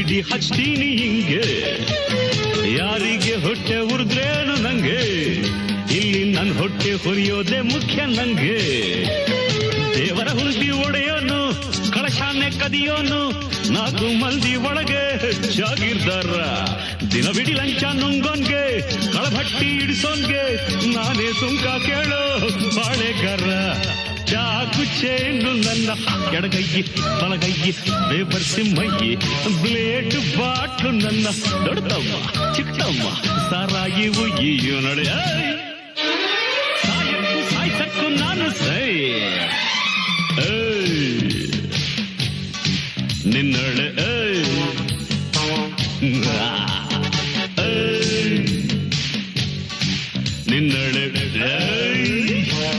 ಬೀಡಿ ಹಚ್ತೀನಿ ಹಿಂಗೆ, ಯಾರಿಗೆ ಹೊಟ್ಟೆ ಉರಿದ್ರೇನು ನಂಗೆ, ಇಲ್ಲಿ ನನ್ ಹೊಟ್ಟೆ ಹುರಿಯೋದೇ ಮುಖ್ಯ ನಂಗೆ. ದೇವರ ಹುಂಡಿ ಒಡೆಯೋನು, ಕಳಶಾನೆ ಕದಿಯೋನು, ನಾಲ್ಕು ಮಂದಿ ಒಳಗೆ ಜಾಗೀರ್ದಾರ. ದಿನವಿಡಿ ಲಂಚ ನುಂಗೋನ್ಗೆ, ಕಳಭಟ್ಟಿ ಇಡಿಸೋನ್ಗೆ, ನಾನೇ ಸುಂಕ ಕೇಳೋ ಬಾಳೆಗಾರ. ಚಾಕು ಚೇನು ನನ್ನ ಎಡಗೈಯಿ ಬಲಗೈಯಿ, ಬೇಬರ್ಸಿ ಮೈಯಿ ಬ್ಲೇಡ್ ಬಾಟ್ಲು ನನ್ನ ದೊಡ್ಡಮ್ಮ ಚಿಕ್ಕಮ್ಮ, ಸಾರಾಯಿ ಉಯ್ಯಿಯು ನಡೆ. ಸಾಯಕ್ಕೂ ಸಾಯ್ಸಕ್ಕೂ ನಾನು ಸೈ